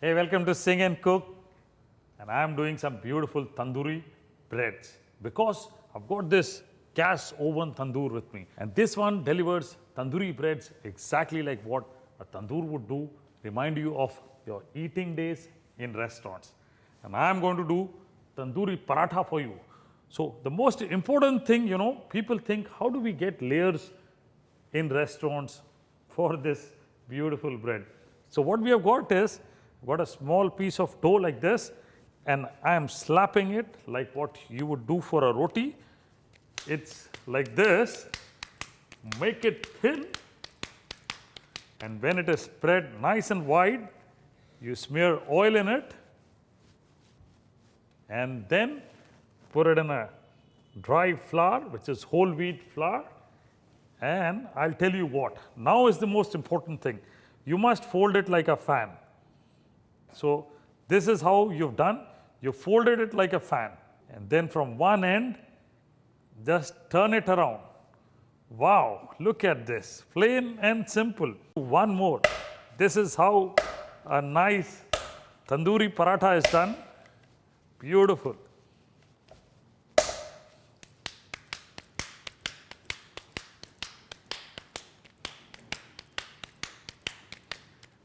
Hey, welcome to Sing and Cook, and I am doing some beautiful tandoori breads because I've got this gas oven tandoor with me, and this one delivers tandoori breads exactly like what a tandoor would do, remind you of your eating days in restaurants. And I am going to do tandoori paratha for you. So the most important thing, people think, how do we get layers in restaurants for this beautiful bread? So what we have got is, got a small piece of dough like this, and I am slapping it like what you would do for a roti. It's like this, make it thin, and when it is spread nice and wide, you smear oil in it, and then put it in a dry flour, which is whole wheat flour. And I'll tell you what, now is the most important thing. You must fold it like a fan. So this is how you've done. You folded it like a fan, and then from one end, just turn it around. Wow, look at this, plain and simple. One more. This is how a nice tandoori paratha is done. Beautiful.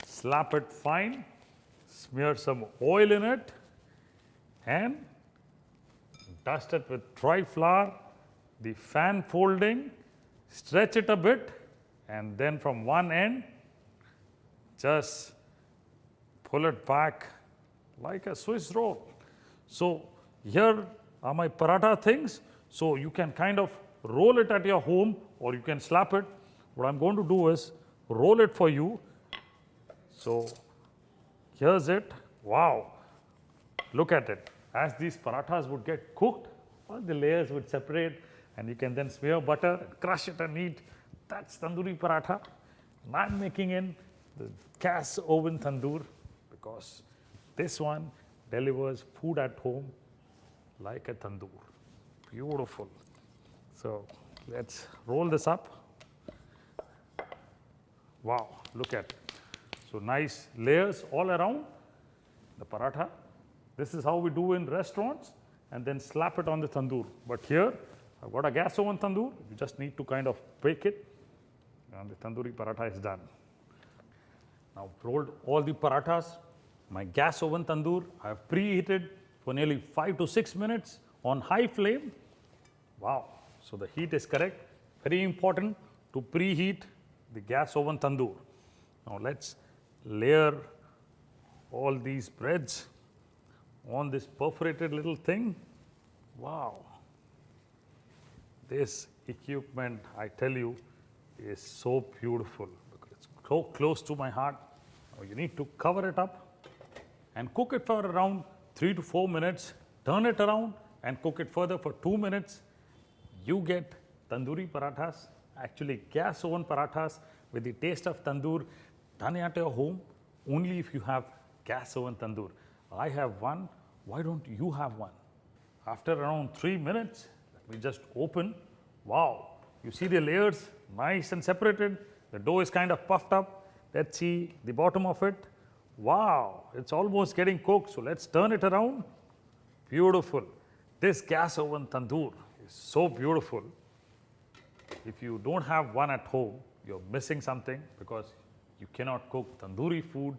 Slap it fine, smear some oil in it, and dust it with dry flour, the fan folding, stretch it a bit, and then from one end, just pull it back like a Swiss roll. So here are my paratha things. So you can kind of roll it at your home, or you can slap it. What I'm going to do is roll it for you. So here's it. Wow, look at it. As these parathas would get cooked, all the layers would separate, and you can then smear butter, crush it and eat. That's tandoori paratha. And I'm making in the gas oven tandoor because this one delivers food at home like a tandoor. Beautiful. So let's roll this up. Wow, look at it. So nice layers all around the paratha. This is how we do in restaurants, and then slap it on the tandoor. But here, I've got a gas oven tandoor. You just need to kind of bake it, and the tandoori paratha is done. Now, rolled all the parathas. My gas oven tandoor, I have preheated for nearly 5 to 6 minutes on high flame. Wow, so the heat is correct. Very important to preheat the gas oven tandoor. Now, let's layer all these breads on this perforated little thing. Wow, this equipment, I tell you, is so beautiful because it's so close to my heart. Now you need to cover it up and cook it for around 3 to 4 minutes. Turn it around and cook it further for 2 minutes. You get tandoori parathas, actually gas oven parathas with the taste of tandoor, done at your home only if you have gas oven tandoor. I have one. Why don't you have one? After around 3 minutes, let me just open. Wow, you see the layers nice and separated. The dough is kind of puffed up. Let's see the bottom of it. Wow, it's almost getting cooked. So let's turn it around. Beautiful. This gas oven tandoor is so beautiful. If you don't have one at home, you're missing something because you cannot cook tandoori food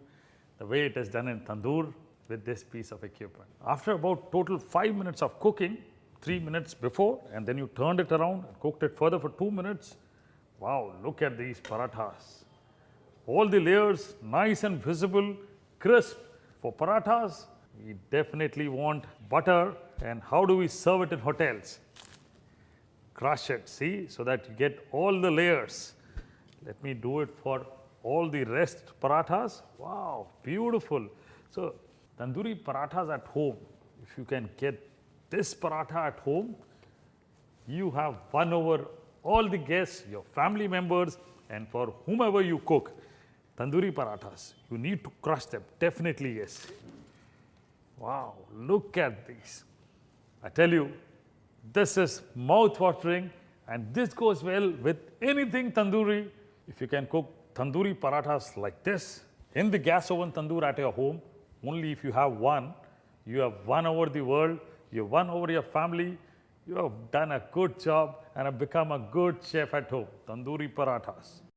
the way it is done in tandoor with this piece of equipment. After about total 5 minutes of cooking, 3 minutes before, and then you turned it around and cooked it further for 2 minutes. Wow, look at these parathas. All the layers nice and visible, crisp. For parathas, we definitely want butter. And how do we serve it in hotels? Crush it, see, so that you get all the layers. Let me do it for all the rest parathas. Wow, beautiful. So tandoori parathas at home, if you can get this paratha at home, you have won over all the guests, your family members, and for whomever you cook. Tandoori parathas, you need to crush them, definitely yes. Wow, look at these. I tell you, this is mouth-watering, and this goes well with anything tandoori. If you can cook tandoori parathas like this in the gas oven tandoor at your home, Only if you have one, you have won over the world, you have won over your family, you have done a good job and have become a good chef at home. Tandoori parathas.